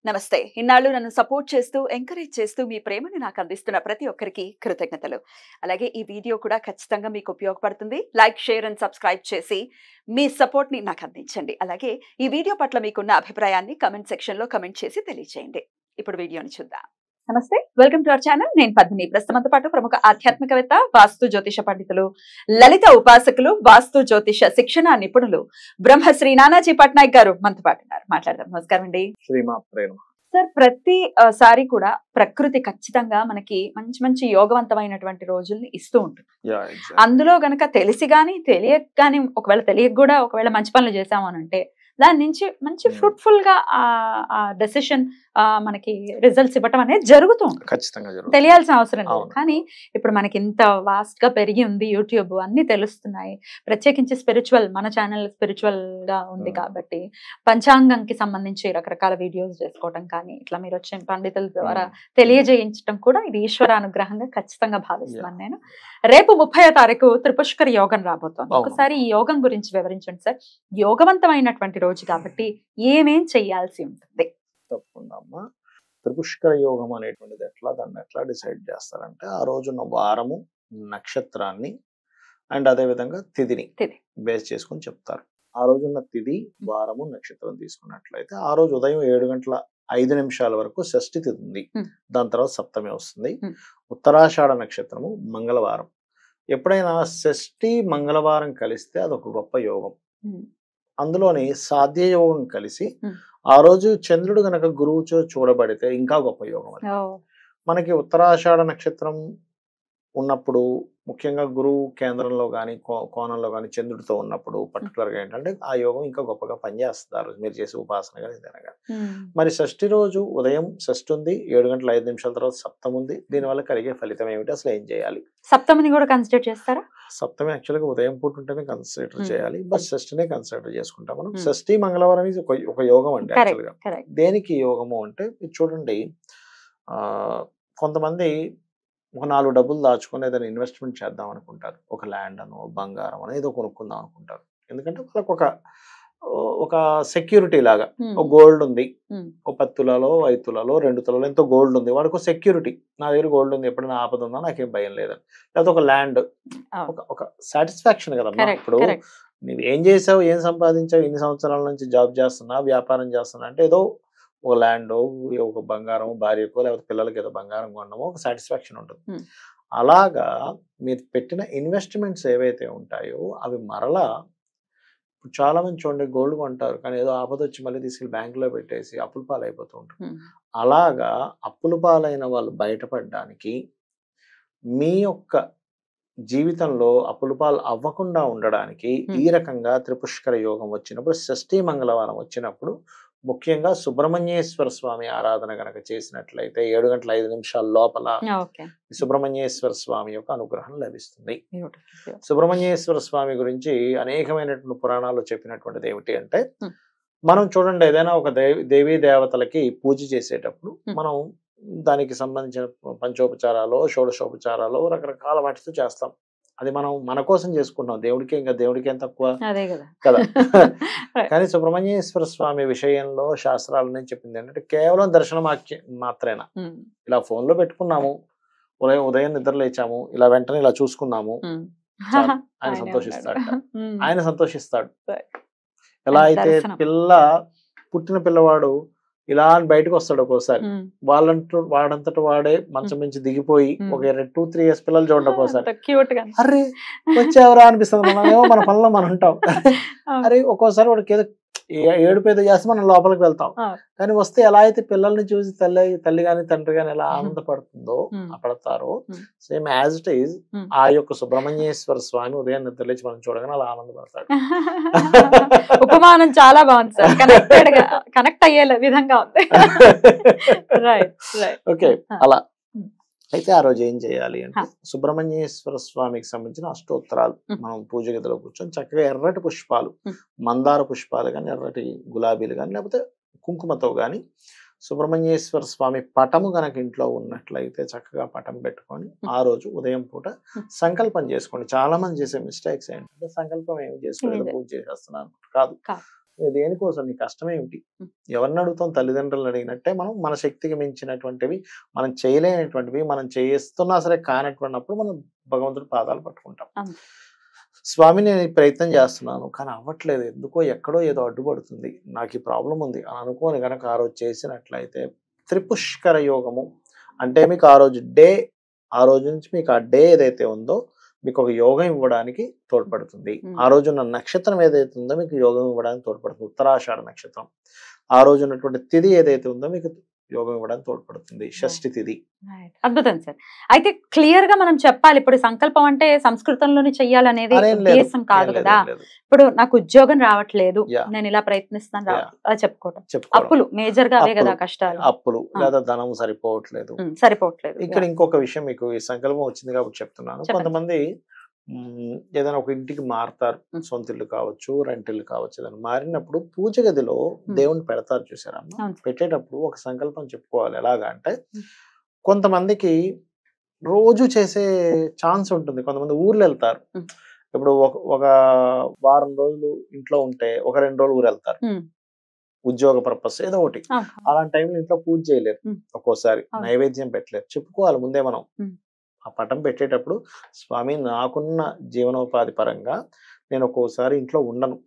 నమస్తే. ఇన్నాళ్ళు నన్ను సపోర్ట్ చేస్తూ, ఎంకరేజ్ చేస్తూ మీ ప్రేమను నాకు అందిస్తున్న ప్రతి ఒక్కరికి కృతజ్ఞతలు. అలాగే ఈ వీడియో కూడా ఖచ్చితంగా మీకు ఉపయోగపడుతుంది. లైక్, షేర్ అండ్ సబ్స్క్రైబ్ చేసి మీ సపోర్ట్‌ని నాకు అందించండి. అలాగే ఈ వీడియో పట్ల మీకున్న అభిప్రాయాన్ని కామెంట్ సెక్షన్‌లో కామెంట్ చేసి తెలియజేయండి. ఇప్పుడు వీడియోని చూద్దాం. నమస్తే. Welcome to our channel. నేను పద్మిని. ప్రస్తుతంతో పాటు ప్రముఖ ఆధ్యాత్మికవేత్త, వాస్తు జ్యోతిష పండితులు, లలిత ఉపాసకులు, వాస్తు జ్యోతిష శిక్షణ నిపుణులు బ్రహ్మశ్రీ నానాజీ పట్నాయక్ గారు మనతో పాటు ఉన్నారు. మాట్లాడదాం. నమస్కారం అండి. సార్, ప్రతి సారి కూడా ప్రకృతి ఖచ్చితంగా మనకి మంచి మంచి యోగవంతమైనటువంటి రోజుల్ని ఇస్తూ ఉంటుంది. అందులో గనక తెలిసి గాని తెలియక గాని, ఒకవేళ తెలియక కూడా ఒకవేళ మంచి పనులు చేసాము అని అంటే దాని నుంచి మంచి ఫ్రూట్ఫుల్ గా ఆ డెసిషన్ మనకి రిజల్ట్స్ ఇవ్వటం అనేది జరుగుతూ ఉంటుంది. ఖచ్చితంగా తెలియాల్సిన అవసరం లేదు. కానీ ఇప్పుడు మనకి ఇంత వాస్ట్ గా పెరిగి ఉంది, యూట్యూబ్ అన్ని తెలుస్తున్నాయి. ప్రత్యేకించి స్పిరిచువల్, మన ఛానల్ స్పిరిచువల్ గా ఉంది కాబట్టి పంచాంగంకి సంబంధించి రకరకాల వీడియోస్ చేసుకోవటం కానీ, ఇట్లా మీరు వచ్చిన పండితుల ద్వారా తెలియజేయించడం కూడా ఇది ఈశ్వర అనుగ్రహంగా ఖచ్చితంగా భావిస్తున్నాను నేను. రేపు 30వ తారీఖు త్రిపుష్కర యోగం రాబోతోంది. ఒకసారి ఈ యోగం గురించి వివరించండి సార్. యోగవంతమైనటువంటి రోజు కాబట్టి ఏమేం చెయ్యాల్సి ఉంటుంది? తప్పకుండా అమ్మా. త్రిపుష్కర యోగం అనేటువంటిది దాన్ని ఎట్లా డిసైడ్ చేస్తారంటే, ఆ రోజున్న వారము, నక్షత్రాన్ని అండ్ అదే విధంగా తిథిని బేస్ చేసుకుని చెప్తారు. ఆ రోజున్న తిథి, వారము, నక్షత్రం తీసుకున్నట్లయితే ఆ రోజు ఉదయం 7:05 వరకు షష్ఠి తిథి ఉంది. దాని తర్వాత సప్తమి వస్తుంది. ఉత్తరాషాఢ నక్షత్రము మంగళవారం. ఎప్పుడైనా షష్ఠి మంగళవారం కలిస్తే అదొక గొప్ప యోగం. అందులోని సాధ్య యోగం కలిసి ఆ రోజు చంద్రుడు గనక గురువుచో చూడబడితే ఇంకా గొప్ప యోగం. అది మనకి ఉత్తరాషాఢ నక్షత్రం ఉన్నప్పుడు, ముఖ్యంగా గురువు కేంద్రంలో కానీ కోణంలో కానీ చంద్రుడితో ఉన్నప్పుడు పర్టికులర్ గా ఏంటంటే ఆ యోగం ఇంకా గొప్పగా పనిచేస్తారు మీరు చేసే ఉపాసన కానీ ఏదైనా కానీ. మరి షష్ఠి రోజు ఉదయం షష్ఠి ఉంది, 7:05 తర్వాత సప్తం ఉంది. దీనివల్ల కలిగే ఫలితం ఏమిటి, అసలు ఏం చేయాలి? సప్తమిని కూడా కన్సిడర్ చేస్తారా? సప్తమి యాక్చువల్గా ఉదయం పూట ఉంటేనే కన్సిడర్ చేయాలి, బట్ షష్ఠినే కన్సిడర్ చేసుకుంటాం మనం. షష్ఠి మంగళవారం ఒక యోగం అండి. యాక్చువల్గా దేనికి యోగము అంటే చూడండి, కొంతమంది ఒక 4 డబ్బులు దాచుకొని ఏదైనా ఇన్వెస్ట్మెంట్ చేద్దాం అనుకుంటారు. ఒక ల్యాండ్ అనో, బంగారం అనో ఏదో కొనుక్కుందాం అనుకుంటారు. ఎందుకంటే వాళ్ళకు ఒక సెక్యూరిటీ లాగా. ఒక గోల్డ్ ఉంది, ఒక 10 తులాలో, 5 తులాలో, 2 తులాలో ఎంతో గోల్డ్ ఉంది. వాడికి ఒక సెక్యూరిటీ, నా దగ్గర గోల్డ్ ఉంది, ఎప్పుడైనా ఆపద ఉందా, నాకేం భయం లేదని. లేకపోతే ఒక ల్యాండ్, ఒక సాటిస్ఫాక్షన్ కదమ్మా. ఇప్పుడు నువ్వు ఏం చేసావు, ఏం సంపాదించావు, ఇన్ని సంవత్సరాల నుంచి జాబ్ చేస్తున్నా, వ్యాపారం చేస్తున్నా అంటే ఏదో ఒక ల్యాండ్, ఒక బంగారం, భార్యకో లేకపోతే పిల్లలకి ఏదో బంగారం కొనడమో ఒక సాటిస్ఫాక్షన్ ఉంటుంది. అలాగా మీరు పెట్టిన ఇన్వెస్ట్మెంట్స్ ఏవైతే ఉంటాయో అవి మరలా, చాలా మంది చూడండి గోల్డ్ కొంటారు, కానీ ఏదో ఆపద వచ్చి మళ్ళీ తీసుకెళ్ళి బ్యాంకులో పెట్టేసి అప్పుల పాలైపోతూ ఉంటారు. అలాగా అప్పుల పాలైన వాళ్ళు బయటపడడానికి, మీ యొక్క జీవితంలో అప్పుల పాలు అవ్వకుండా ఉండడానికి ఈ రకంగా త్రిపుష్కర యోగం వచ్చినప్పుడు, షష్ఠి మంగళవారం వచ్చినప్పుడు ముఖ్యంగా సుబ్రహ్మణ్యేశ్వర స్వామి ఆరాధన గనక చేసినట్లయితే 7:05 లోపల సుబ్రహ్మణ్యేశ్వర స్వామి యొక్క అనుగ్రహం లభిస్తుంది. సుబ్రహ్మణ్యేశ్వర స్వామి గురించి అనేకమైనటువంటి పురాణాలు చెప్పినటువంటిది ఏమిటి అంటే, మనం చూడండి ఏదైనా ఒక దేవీ దేవతలకి పూజ చేసేటప్పుడు మనం దానికి సంబంధించిన పంచోపచారాలు, షోడశోపచారాలు రకరకాల వాటితో చేస్తాం. అది మనం మన కోసం చేసుకుంటాం, దేవుడికి ఏం తక్కువ కదా. కానీ సుబ్రహ్మణ్యేశ్వర స్వామి విషయంలో శాస్త్రాలని చెప్పింది ఏంటంటే, కేవలం దర్శనం మాత్రేనా. ఇలా ఫోన్ లో పెట్టుకున్నాము, ఉదయం నిద్ర లేచాము, ఇలా వెంటనే ఇలా చూసుకున్నాము, ఆయన సంతోషిస్తాడు. ఎలా అయితే పుట్టిన పిల్లవాడు ఇలా అని బయటకు వస్తాడు, ఒక్కోసారి వాడంతట వాడే మంచం నుంచి దిగిపోయి ఒక 2-3 years పిల్లలు చూడండి, ఒక్కోసారి అరే వచ్చావరా అనిపిస్తుంది. మనమేమో మన పనిలో మనం ఉంటాం. అరే ఒక్కోసారి వాడికి ఏదో ఏడుపు ఏదో చేస్తే మనం లోపలికి వెళ్తాం. కానీ వస్తే ఎలా అయితే పిల్లల్ని చూసి తల్లి గాని తండ్రి గాని ఎలా పడతారో, సేమ్ యాజ్ ఇట్ ఈజ్ ఆ యొక్క సుబ్రహ్మణ్యేశ్వర స్వామి ఉదయం నిద్రలేచి మనం చూడగానే అలా ఆనందపడతాడు. ఉపమానం చాలా బాగుంది సార్, కనెక్ట్ అయ్యే విధంగా ఉంది. ఓకే, అలా అయితే ఆ రోజు ఏం చేయాలి అంటే, సుబ్రహ్మణ్యేశ్వర స్వామికి సంబంధించిన అష్టోత్తరాలు మనం పూజ గదిలో కూర్చొని చక్కగా ఎర్రటి పుష్పాలు, మందార పుష్పాలు కానీ, ఎర్రటి గులాబీలు కానీ, లేకపోతే కుంకుమతో కానీ, సుబ్రహ్మణ్యేశ్వర స్వామి పటము కనుక ఇంట్లో ఉన్నట్లయితే చక్కగా పటం పెట్టుకొని ఆ రోజు ఉదయం పూట సంకల్పం చేసుకోండి. చాలా మంది చేసే మిస్టేక్స్ ఏంటంటే, సంకల్పం ఏమి చేసుకోలేదు, పూజ చేసేస్తున్నాను కాదు. దేనికోసం నీ కష్టం ఏమిటి? Hmm. ఎవరిని అడుగుతాం? తల్లిదండ్రులను అడిగినట్టే మనం మన శక్తికి మించినటువంటివి, మనం చేయలేనటువంటివి, మనం చేస్తున్నా సరే కానటువంటిప్పుడు మనం భగవంతుడి పాదాలు పట్టుకుంటాం. అంతే. స్వామి నేను ఈ ప్రయత్నం చేస్తున్నాను కానీ అవ్వట్లేదు, ఎందుకో ఎక్కడో ఏదో అడ్డుపడుతుంది, నాకు ఈ ప్రాబ్లం ఉంది అని అనుకోని కనుక ఆ రోజు చేసినట్లయితే త్రిపుష్కర యోగము అంటే మీకు ఆ రోజు నుంచి మీకు ఆ డే ఏదైతే ఉందో మీకు ఒక యోగం ఇవ్వడానికి తోడ్పడుతుంది. ఆ రోజు ఉన్న నక్షత్రం ఏదైతే ఉందో మీకు యోగం ఇవ్వడానికి తోడ్పడుతుంది. ఉత్తరాషాఢ నక్షత్రం ఆ రోజు ఉన్నటువంటి తిథి ఏదైతే ఉందో మీకు యోగం ఇవ్వడానికి తోడ్పడుతుంది. షష్ఠి తిథి. అద్భుతం సార్. అయితే క్లియర్ గా మనం చెప్పాలి, ఇప్పుడు సంకల్పం అంటే సంస్కృతంలోనే చెయ్యాలనేది ఉద్దేశం కాదు కదా. ఇప్పుడు నాకు ఉద్యోగం రావట్లేదు, నేను ఇలా ప్రయత్నిస్తాను అలా చెప్పుకోవటం. అప్పులు మేజర్ గా అవే కదా కష్టాలు. అప్పులు లేదా ధనం సరిపోవట్లేదు. ఇక్కడ ఇంకొక విషయం మీకు ఈ సంకల్పం వచ్చింది కాబట్టి చెప్తున్నాను. కొంతమంది ఏదైనా ఒక ఇంటికి మారుతారు, సొంత ఇల్లు కావచ్చు, రెంట్ ఇల్లు కావచ్చు. ఏదైనా మారినప్పుడు పూజ గదిలో దేవుని పెడతారు చూసారమ్మా. పెట్టేటప్పుడు ఒక సంకల్పం చెప్పుకోవాలి. ఎలాగా అంటే కొంతమందికి రోజు చేసే ఛాన్స్ ఉంటుంది. కొంతమంది ఊర్లు వెళ్తారు. ఇప్పుడు ఒక వారం రోజులు ఇంట్లో ఉంటే ఒక 2 రోజులు ఊరు వెళ్తారు, ఉద్యోగ పర్పస్ ఏదో ఒకటి. అలాంటి టైంలో ఇంట్లో పూజ చేయలేరు, ఒక్కోసారి నైవేద్యం పెట్టలేరు. చెప్పుకోవాలి ముందే మనం ఆ పటం పెట్టేటప్పుడు, స్వామి నాకున్న జీవనోపాధి పరంగా నేను ఒక్కోసారి ఇంట్లో ఉండను,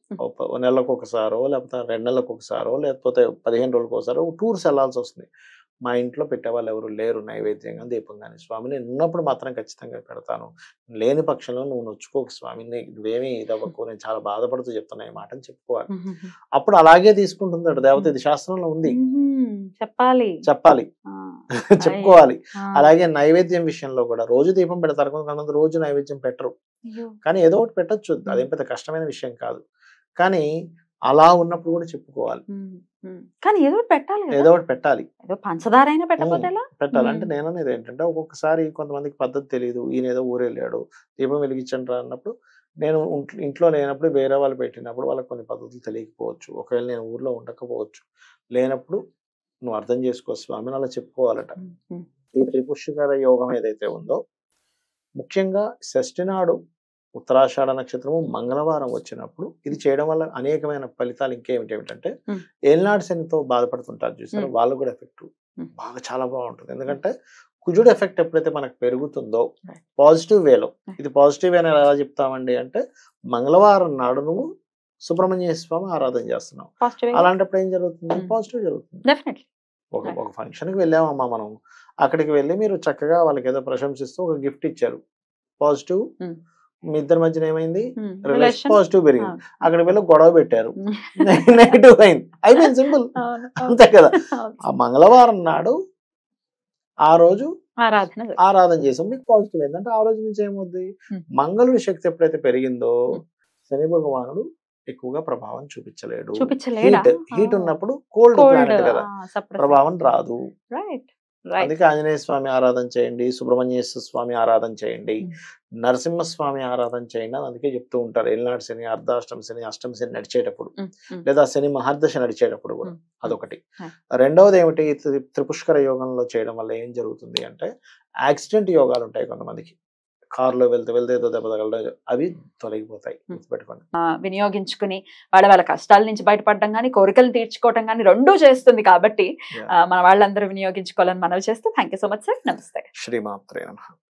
నెలకు ఒకసారో లేకపోతే 2 నెలలకు ఒకసారో లేకపోతే 15 రోజులకు ఒకసారో టూర్స్ వెళ్ళాల్సి వస్తుంది. మా ఇంట్లో పెట్టేవాళ్ళు ఎవరు లేరు నైవేద్యంగా దీపం కానీ. స్వామి నేను ఉన్నప్పుడు మాత్రం ఖచ్చితంగా పెడతాను, లేని పక్షంలో నువ్వు నొచ్చుకోకు స్వామి, నువ్వేమీ ఇదవ్వకు, నేను చాలా బాధపడుతూ చెప్తున్నా ఈ మాటని చెప్పుకోవాలి. అప్పుడు అలాగే తీసుకుంటుందట దేవత. ఇది శాస్త్రంలో ఉంది, చెప్పాలి చెప్పుకోవాలి. అలాగే నైవేద్యం విషయంలో కూడా రోజు దీపం పెడతారు, కొంతమంది రోజు నైవేద్యం పెట్టరు. కానీ ఏదో ఒకటి పెట్టచ్చు, అదేం పెద్ద కష్టమైన విషయం కాదు. కానీ అలా ఉన్నప్పుడు కూడా చెప్పుకోవాలి. కానీ ఏదో ఒకటి పెట్టాలి. పెట్టాలి అంటే నేను అనేది ఏంటంటే ఒక్కొక్కసారి కొంతమందికి పద్ధతి తెలియదు, ఈయన ఏదో ఊరు వెళ్ళాడు దీపం వెలిగించండి అన్నప్పుడు, నేను ఇంట్లో లేనప్పుడు వేరే వాళ్ళు పెట్టినప్పుడు వాళ్ళకి కొన్ని పద్ధతులు తెలియకపోవచ్చు. ఒకవేళ నేను ఊర్లో ఉండకపోవచ్చు, లేనప్పుడు నువ్వు అర్థం చేసుకో స్వామిని అలా చెప్పుకోవాలట. ఈ త్రిపుష్కర యోగం ఏదైతే ఉందో ముఖ్యంగా షష్ఠి నాడు ఉత్తరాషాఢ నక్షత్రము మంగళవారం వచ్చినప్పుడు ఇది చేయడం వల్ల అనేకమైన ఫలితాలు ఇంకేమిటంటే ఏల్నాడు శనితో బాధపడుతుంటారు చూసారు, వాళ్ళు కూడా ఎఫెక్ట్ బాగా చాలా బాగుంటుంది. ఎందుకంటే కుజుడు ఎఫెక్ట్ ఎప్పుడైతే మనకు పెరుగుతుందో పాజిటివ్ వేలో, ఇది పాజిటివ్ వేని ఎలా చెప్తామండి అంటే మంగళవారం నాడు నువ్వు సుబ్రహ్మణ్య స్వామి ఆరాధన చేస్తున్నావు, అలాంటప్పుడు ఏం జరుగుతుంది? పాజిటివ్ జరుగుతుంది. ఒక ఫంక్షన్కి వెళ్ళామమ్మా మనం, అక్కడికి వెళ్ళి మీరు చక్కగా వాళ్ళకి ఏదో ప్రశంసిస్తూ ఒక గిఫ్ట్ ఇచ్చారు, పాజిటివ్. మీ ఇద్దరి మధ్యన ఏమైంది? రిలేషన్ పాజిటివ్ పెరిగింది. అక్కడికి వెళ్ళి గొడవ పెట్టారు, నెగిటివ్ అయింది, అయిపోయింది, సింపుల్, అంతే కదా. ఆ మంగళవారం నాడు ఆ రోజు ఆరాధన చేసాం, మీకు పాజిటివ్ అయిందంటే ఆ రోజు నుంచి ఏమవుద్ది? మంగళుడి శక్తి ఎప్పుడైతే పెరిగిందో శని భగవానుడు ఎక్కువగా ప్రభావం చూపించలేడు. హీట్ ఉన్నప్పుడు కోల్డ్ ప్లానెట్ కదా, ప్రభావం రాదు. అందుకే ఆంజనేయ స్వామి ఆరాధన చేయండి, సుబ్రహ్మణ్యేశ్వర స్వామి ఆరాధన చేయండి, నరసింహస్వామి ఆరాధన చేయండి అని అందుకే చెప్తూ ఉంటారు. ఏలినాడు శని, అర్ధాష్టమ శని, అష్టమ శని నడిచేటప్పుడు, లేదా శని మహర్దశ నడిచేటప్పుడు కూడా. అదొకటి. రెండవది ఏమిటి? త్రిపుష్కర యోగంలో చేయడం వల్ల ఏం జరుగుతుంది అంటే యాక్సిడెంట్ యోగాలు ఉంటాయి కొంతమందికి, కారులో వెళ్తే ఏదో దెబ్బ తగలడం, అవి తొలగిపోతాయి, గుర్తుపెట్టుకోండి. వినియోగించుకుని వాళ్ళ కష్టాల నుంచి బయటపడడం కానీ కోరికలు తీర్చుకోవడం కానీ రెండూ చేస్తుంది కాబట్టి మన వాళ్ళందరూ వినియోగించుకోవాలని మనవి చేస్తూ thank you so much sir. నమస్తే. శ్రీమాత్రే నమః.